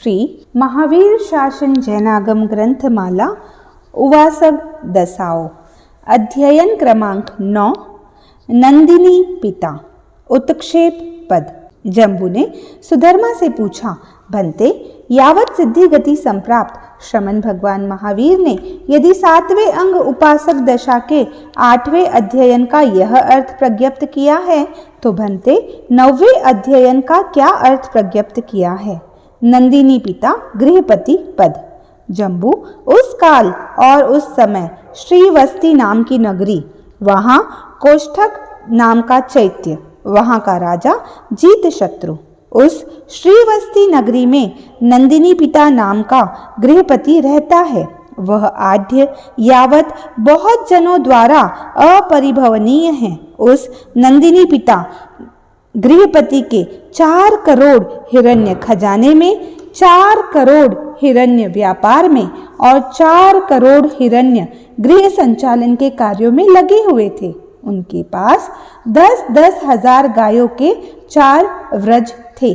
श्री महावीर शासन जैनागम ग्रंथमाला उवासग दसाओ। अध्ययन क्रमांक 9। नंदिनी पिता। उत्क्षेप पद। जम्बू ने सुधर्मा से पूछा, भंते, यावत सिद्धि गति संप्राप्त श्रमण भगवान महावीर ने यदि 7वें अंग उपासक दशा के 8वें अध्ययन का यह अर्थ प्रज्ञप्त किया है, तो भंते 9वें अध्ययन का क्या अर्थ प्रज्ञप्त किया है? नंदिनी पिता गृहपति पद। जम्बू, उस काल और उस समय श्रीवस्ती नाम की नगरी, वहां कोष्ठक नाम का चैत्य, वहां का राजा जीतशत्रु। उस श्रीवस्ती नगरी में नंदिनी पिता नाम का गृहपति रहता है। वह आढ्य यावत बहुत जनों द्वारा अपरिभवनीय है। उस नंदिनी पिता गृहपति के 4 करोड़ हिरण्य खजाने में, 4 करोड़ हिरण्य व्यापार में और 4 करोड़ हिरण्य गृह संचालन के कार्यों में लगे हुए थे। उनके पास 10-10 हजार गायों के 4 व्रज थे।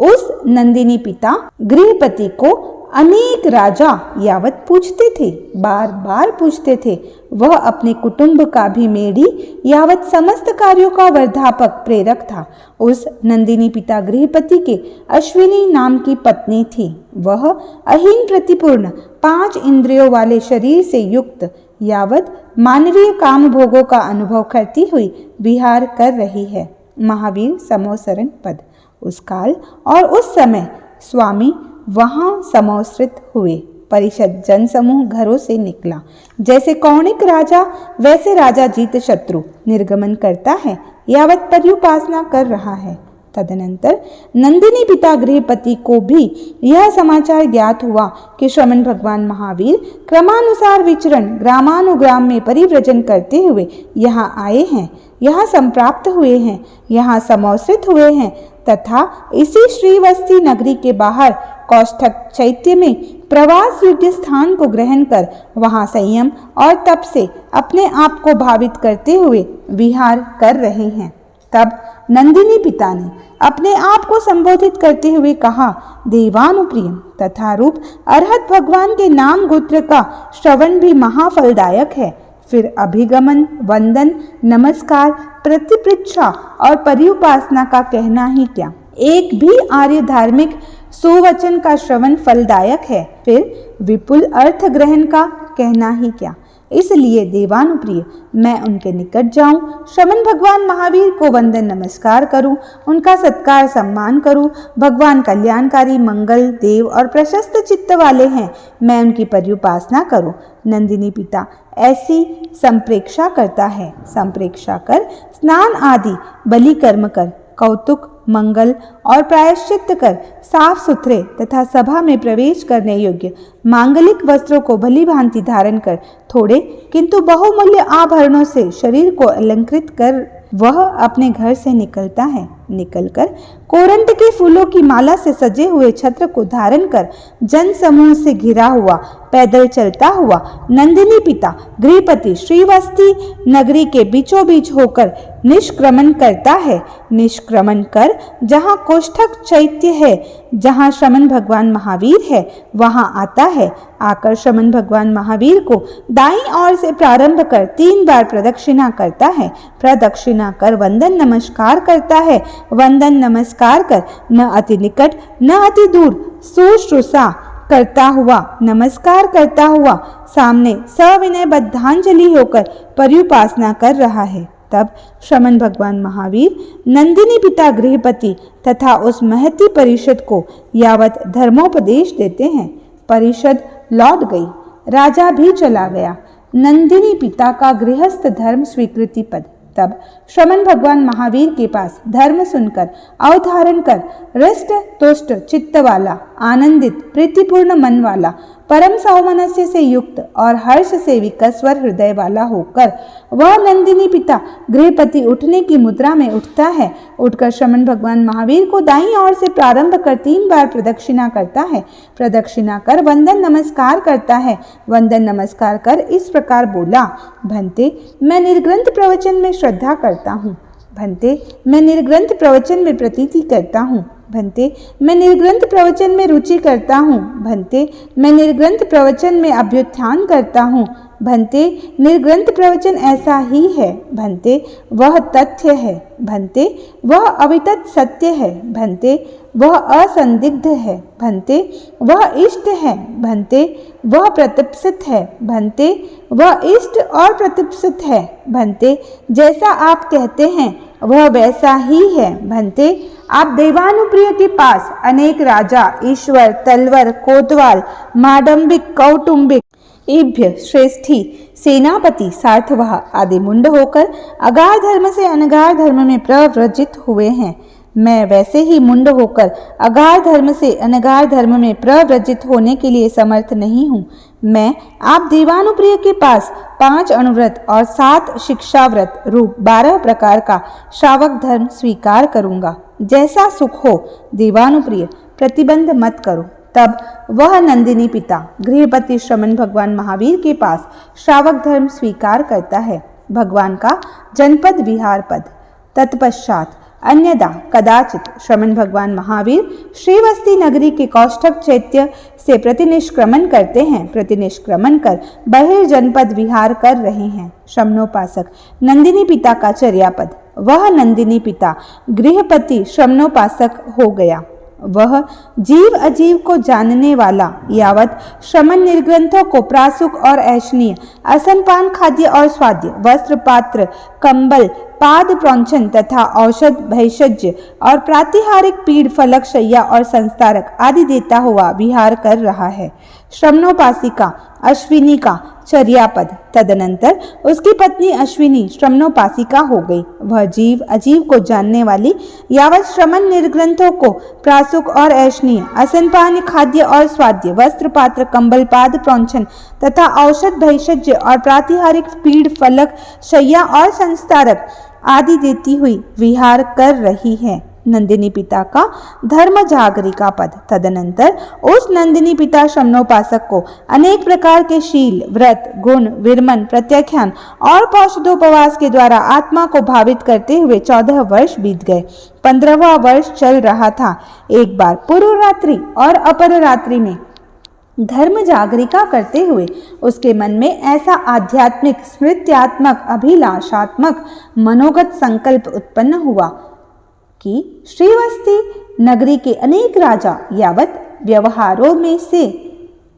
उस नंदिनी पिता गृहपति को अनेक राजा यावत पूछते थे, बार बार पूछते थे। वह अपने कुटुंब का भी मेढ़ी यावत समस्त कार्यों का वर्धापक प्रेरक था। उस नंदिनी पिता गृहपति के अश्विनी नाम की पत्नी थी। वह अहीन प्रतिपूर्ण 5 इंद्रियों वाले शरीर से युक्त यावत मानवीय काम भोगों का अनुभव करती हुई विहार कर रही है। महावीर समोसरण पद। उस काल और उस समय स्वामी वहां समोसृत हुए। परिषद जन समूह घरों से निकला। जैसे कौणिक राजा वैसे राजा जीतशत्रु निर्गमन करता है यावत पर्युपासना कर रहा है। तदनंतर नंदिनी पिता गृहपति को भी यह समाचार ज्ञात हुआ कि श्रमण भगवान महावीर क्रमानुसार विचरण ग्रामानुग्राम में परिव्रजन करते हुए यहाँ आए हैं, यहाँ संप्राप्त हुए हैं, यहाँ समोसृत हुए हैं तथा इसी श्रीवस्ती नगरी के बाहर कौष्ठक चैत्य में प्रवास योग्य स्थान को ग्रहण कर वहां संयम और तप से अपने आप को भावित करते हुए विहार कर रहे हैं। तब नंदिनी पिता ने अपने आप को संबोधित करते हुए कहा, देवानुप्रियम तथा रूप अरहत भगवान के नाम गोत्र का श्रवण भी महाफलदायक है। फिर अभिगमन, वंदन, नमस्कार, प्रतिपृच्छा और पर्युपासना का कहना ही क्या। एक भी आर्य धार्मिक सुवचन का श्रवण फलदायक है। फिर विपुल अर्थ ग्रहण का कहना ही क्या। इसलिए देवानुप्रिय मैं उनके निकट जाऊं, श्रमण भगवान महावीर को वंदन नमस्कार करूं, उनका सत्कार सम्मान करूं। भगवान कल्याणकारी, मंगल देव और प्रशस्त चित्त वाले हैं। मैं उनकी पर्युपासना करूं। नंदिनी पिता ऐसी संप्रेक्षा करता है। संप्रेक्षा कर स्नान आदि बलि कर्म कर, कौतुक, मंगल और प्रायश्चित कर, साफ सुथरे तथा सभा में प्रवेश करने योग्य मांगलिक वस्त्रों को भली भांति धारण कर, थोड़े किंतु बहुमूल्य आभरणों से शरीर को अलंकृत कर वह अपने घर से निकलता है। निकलकर कोरंट के फूलों की माला से सजे हुए छत्र को धारण कर जन समूह से घिरा हुआ पैदल चलता हुआ नंदिनी पिता गृहपति श्रीवस्ती नगरी के बीचों बीच होकर निष्क्रमण करता है। निष्क्रमण कर जहाँ कोष्ठक चैत्य है, जहाँ श्रमण भगवान महावीर है, वहां आता है। आकर श्रमण भगवान महावीर को दाईं ओर से प्रारंभ कर 3 बार प्रदक्षिणा करता है। प्रदक्षिणा कर वंदन नमस्कार करता है। वंदन नमस्कार कर न अति निकट न अति दूर शुश्रूषा करता हुआ, नमस्कार करता हुआ सामने सविनय बद्धांजलि होकर पर्युपासना कर रहा है। तब श्रमण भगवान महावीर नंदिनी पिता गृहपति तथा उस महती परिषद को यावत धर्मोपदेश देते हैं। परिषद लौट गई, राजा भी चला गया। नंदिनी पिता का गृहस्थ धर्म स्वीकृति पद। तब श्रमण भगवान महावीर के पास धर्म सुनकर अवधारण कर हृष्ट तुष्ट चित्त वाला, आनंदित प्रीतिपूर्ण मन वाला, परम सौमनस्य से युक्त और हर्ष से विकस्वर हृदय वाला होकर वह नंदिनी पिता गृहपति उठने की मुद्रा में उठता है। उठकर श्रमण भगवान महावीर को दाईं ओर से प्रारंभ कर 3 बार प्रदक्षिणा करता है। प्रदक्षिणा कर वंदन नमस्कार करता है। वंदन नमस्कार कर इस प्रकार बोला, भंते, मैं निर्ग्रंथ प्रवचन में श्रद्धा करता हूँ। भंते, मैं निर्ग्रंथ प्रवचन में प्रतीति करता हूँ। भंते मैं निर्ग्रंथ प्रवचन में रुचि करता हूँ। भंते मैं निर्ग्रंथ प्रवचन में अभ्युत्थान करता हूँ। भंते निर्ग्रंथ प्रवचन ऐसा ही है। भंते वह तथ्य है। भंते वह अवितत सत्य है। भंते वह असंदिग्ध है। भंते वह इष्ट है। भंते वह प्रतिप्सित है। भंते वह इष्ट और प्रतिप्सित है। भंते जैसा आप कहते हैं वह वैसा ही है। भंते आप देवानुप्रिय के पास अनेक राजा, ईश्वर, तलवर, कोतवाल, माडंबिक, कौटुंबिक, इभ्य, श्रेष्ठी, सेनापति, सार्थवाह आदि मुंड होकर अगार धर्म से अनगार धर्म में प्रव्रजित हुए हैं। मैं वैसे ही मुंड होकर अगार धर्म से अनगार धर्म में प्रव्रजित होने के लिए समर्थ नहीं हूँ। मैं आप देवानुप्रिय के पास 5 अनुव्रत और 7 शिक्षाव्रत रूप 12 प्रकार का श्रावक धर्म स्वीकार करूँगा। जैसा सुख हो देवानुप्रिय, प्रतिबंध मत करो। तब वह नंदिनी पिता गृहपति श्रमण भगवान महावीर के पास श्रावक धर्म स्वीकार करता है। भगवान का जनपद विहार पद। तत्पश्चात अन्यदा कदाचित श्रमण भगवान महावीर श्रीवस्ती नगरी के कौष्ठक चैत्य से प्रतिनिष्क्रमण करते हैं। प्रतिनिष्क्रमण कर बहिर्जनपद विहार कर रहे हैं। श्रमणोपासक नंदिनी पिता का चर्यापद। वह नंदिनी पिता गृहपति श्रमणोपासक हो गया। वह जीव अजीव को जानने वाला यावत श्रमण निर्ग्रंथों को प्रासुक और ऐशनीय, असनपान, खाद्य और स्वाद्य, वस्त्र, पात्र, कंबल, पाद प्रौंछन तथा औषध, भैषज्य और प्रातिहारिक पीड़, फलक, शैया और संस्तारक आदि देता हुआ विहार कर रहा है। श्रमणोपासिका अश्विनी का चर्यापद। तदनंतर उसकी पत्नी अश्विनी श्रमणोपासिका हो गई। वह जीव अजीव को जानने वाली यावत श्रमण निर्ग्रंथों को प्रासुक और ऐशनीय, असनपान, खाद्य और स्वाद्य, वस्त्र, पात्र, कंबल, पाद प्रौंछन तथा औषध, भैषज्य और प्रातिहारिक पीड़, फलक, शैया और संस्तारक आदि देती हुई विहार कर रही है। नंदिनी पिता का धर्म जागरिका पद। तदनंतर उस नंदिनी पिता श्रमणोपासक को अनेक प्रकार के शील, व्रत, गुण, विरमन, प्रत्याख्यान और पौषधोपवास के द्वारा आत्मा को भावित करते हुए 14 वर्ष बीत गए। 15वां वर्ष चल रहा था। एक बार पूर्व रात्रि और अपर रात्रि में धर्म जागरिका करते हुए उसके मन में ऐसा आध्यात्मिक, स्मृत्यात्मक, अभिलाषात्मक मनोगत संकल्प उत्पन्न हुआ कि श्रीवस्ती नगरी के अनेक राजा यावत व्यवहारों में से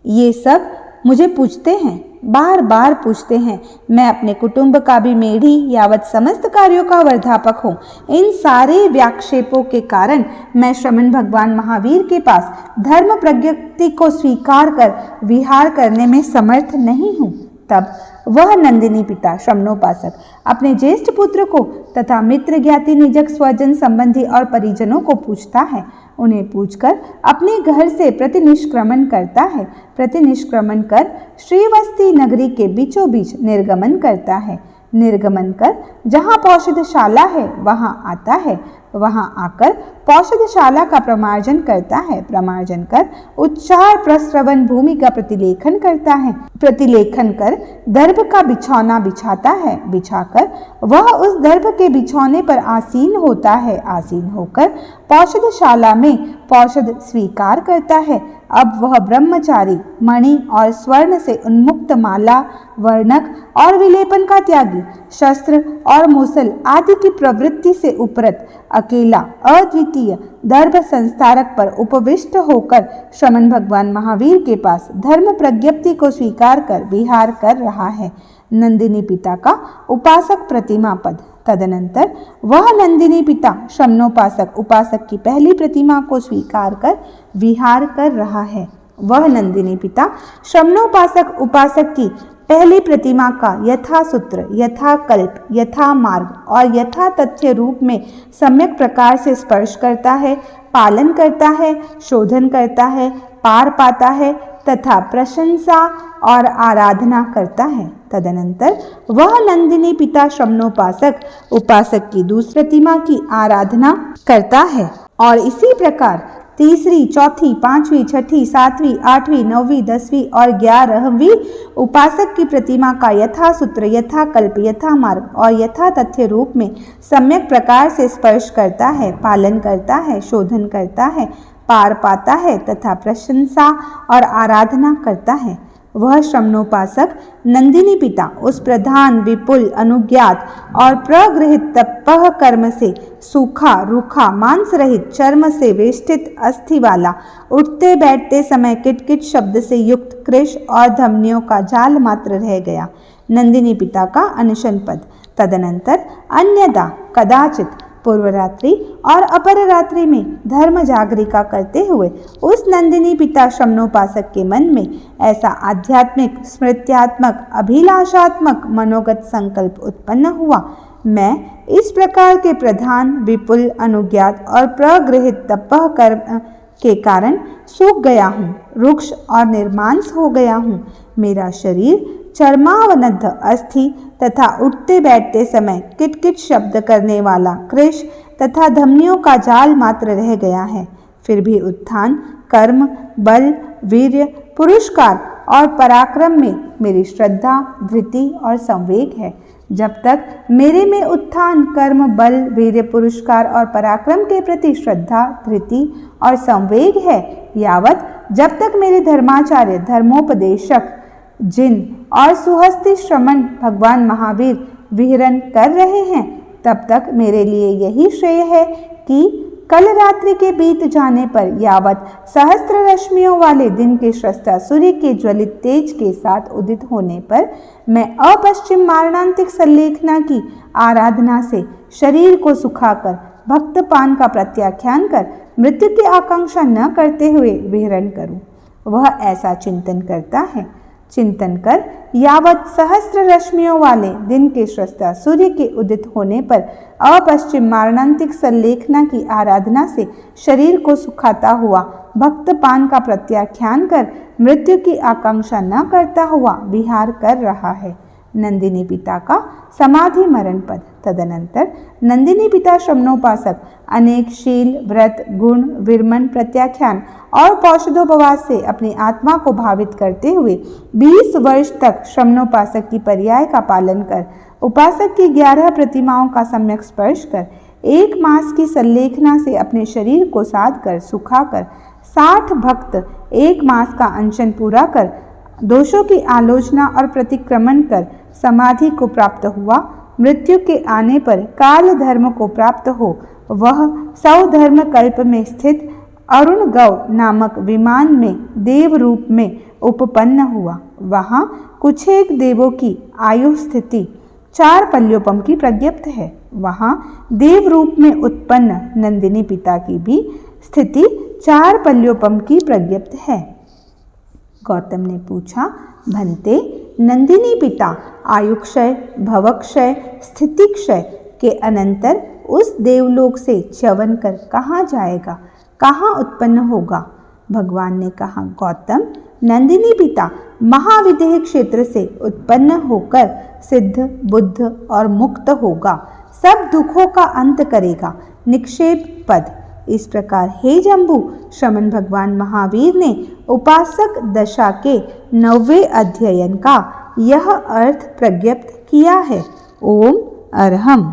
ये सब मुझे पूछते हैं, बार बार पूछते हैं। मैं अपने कुटुंब का भी मेढ़ी यावत समस्त कार्यों का वर्धापक हूँ। इन सारे व्याक्षेपों के कारण मैं श्रमण भगवान महावीर के पास धर्म प्रज्ञप्ति को स्वीकार कर विहार करने में समर्थ नहीं हूँ। तब वह नंदिनी पिता श्रमणोपासक अपने ज्येष्ठ पुत्र को तथा मित्र, ज्ञाति, निजक, स्वजन, संबंधी और परिजनों को पूछता है। उन्हें पूछकर अपने घर से प्रतिनिष्क्रमण करता है। प्रतिनिष्क्रमण कर श्रीवस्ती नगरी के बीचों बीच निर्गमन करता है। निर्गमन कर जहाँ पौषधशाला है वहाँ आता है। वहाँ आकर पौषधशाला का प्रमार्जन करता है। प्रमार्जन कर उच्चार प्रस्रवण भूमि का प्रतिलेखन करता है। प्रतिलेखन कर दर्भ का बिछौना बिछाता है। बिछाकर वह उस दर्भ के बिछौने पर आसीन होता है। आसीन होकर पौषधशाला में पौषध स्वीकार करता है। अब वह ब्रह्मचारी, मणि और स्वर्ण से उन्मुक्त, माला, वर्णक और विलेपन का त्यागी, शस्त्र और मूसल आदि की प्रवृत्ति से उपरत अकेला, अद्वितीय दर्भ संस्तारक पर उपविष्ट होकर श्रमण भगवान महावीर के पास धर्म प्रज्ञप्ति को स्वीकार कर विहार कर रहा है। नंदिनी पिता का उपासक प्रतिमा पद। तदनंतर वह नंदिनी पिता श्रमणोपासक उपासक की पहली प्रतिमा को स्वीकार कर विहार कर रहा है। वह नंदिनी पिता श्रमणोपासक उपासक की पहली प्रतिमा का यथा सूत्र, यथा कल्प, यथा मार्ग और यथा तथ्य रूप में सम्यक प्रकार से स्पर्श करता है, पालन करता है, शोधन करता है, पार पाता है तथा प्रशंसा और आराधना करता है। तदनंतर वह नंदिनी पिता श्रमणोपासक उपासक की दूसरी प्रतिमा की आराधना करता है और इसी प्रकार तीसरी, चौथी, पांचवी, छठी, सातवीं, आठवीं, नौवीं, 10वीं और 11वीं उपासक की प्रतिमा का यथा सूत्र, यथा कल्प, यथा मार्ग और यथा तथ्य रूप में सम्यक प्रकार से स्पर्श करता है, पालन करता है, शोधन करता है, पार पाता है तथा प्रशंसा और आराधना करता है, वह श्रमणोपासक नंदिनी पिता उस प्रधान, विपुल, अनुज्ञात और प्रगृहित तपह कर्म से सूखा, रूखा, मांस रहित, चर्म से वेष्टित अस्थि वाला, उठते बैठते समय किटकिट शब्द से युक्त कृश और धमनियों का जाल मात्र रह गया। नंदिनी पिता का अनशन पद। तदनंतर अन्यदा कदाचित पूर्वरात्रि और अपररात्रि में धर्म जागरिका करते हुए उस नंदिनी पिता श्रमणोपासक के मन में ऐसा आध्यात्मिक, स्मृत्यात्मक, अभिलाषात्मक मनोगत संकल्प उत्पन्न हुआ, मैं इस प्रकार के प्रधान, विपुल, अनुज्ञात और प्रगृहित तपह कर्म के कारण सूख गया हूँ, रुक्ष और निर्मांस हो गया हूँ। मेरा शरीर चर्मावनद्ध अस्थि तथा उठते बैठते समय किटकिट शब्द करने वाला कृश तथा धमनियों का जाल मात्र रह गया है। फिर भी उत्थान, कर्म, बल, वीर्य, पुरुषकार और पराक्रम में मेरी श्रद्धा, धृति और संवेग है। जब तक मेरे में उत्थान, कर्म, बल, वीर्य, पुरुषकार और पराक्रम के प्रति श्रद्धा, धृति और संवेग है, यावत जब तक मेरे धर्माचार्य, धर्मोपदेशक, जिन और सुहस्ती श्रमण भगवान महावीर विहरण कर रहे हैं, तब तक मेरे लिए यही श्रेय है कि कल रात्रि के बीत जाने पर यावत सहस्त्र रश्मियों वाले दिन के स्रष्टा सूर्य के ज्वलित तेज के साथ उदित होने पर मैं अपश्चिम मारणांतिक संलेखना की आराधना से शरीर को सुखाकर भक्तपान का प्रत्याख्यान कर मृत्यु की आकांक्षा न करते हुए विहरण करूं। वह ऐसा चिंतन करता है। चिंतन कर यावत सहस्त्र रश्मियों वाले दिन के स्रष्टा सूर्य के उदित होने पर अपश्चिम मारणांतिक संलेखना की आराधना से शरीर को सुखाता हुआ भक्तपान का प्रत्याख्यान कर मृत्यु की आकांक्षा न करता हुआ विहार कर रहा है। नंदिनी पिता का समाधि मरण पद। तदनंतर नंदिनी पिता श्रमणोपासक अनेक शील, व्रत, गुण, विरमण, प्रत्याख्यान और पौषधोपवास से अपनी आत्मा को भावित करते हुए 20 वर्ष तक श्रमणोपासक की पर्याय का पालन कर, उपासक की 11 प्रतिमाओं का सम्यक स्पर्श कर, 1 मास की संलेखना से अपने शरीर को साध कर सुखाकर 60 भक्त 1 मास का अनशन पूरा कर दोषों की आलोचना और प्रतिक्रमण कर समाधि को प्राप्त हुआ, मृत्यु के आने पर काल धर्म को प्राप्त हो, वह सौधर्म कल्प में स्थित अरुण गौ नामक विमान में देव रूप में उपपन्न हुआ। वहाँ कुछ एक देवों की आयु स्थिति 4 पल्योपम की प्रज्ञप्त है। वहाँ देव रूप में उत्पन्न नंदिनी पिता की भी स्थिति 4 पल्योपम की प्रज्ञप्त है। गौतम ने पूछा, भंते, नंदिनी पिता आयुक्षय, भवक्षय, स्थितिक्षय के अनंतर उस देवलोक से च्यवन कर कहाँ जाएगा, कहाँ उत्पन्न होगा? भगवान ने कहा, गौतम, नंदिनी पिता महाविदेह क्षेत्र से उत्पन्न होकर सिद्ध, बुद्ध और मुक्त होगा, सब दुखों का अंत करेगा। निक्षेप पद। इस प्रकार हे जम्बू, श्रमण भगवान महावीर ने उपासक दशा के 9वें अध्ययन का यह अर्थ प्रज्ञप्त किया है। ओम अरहम।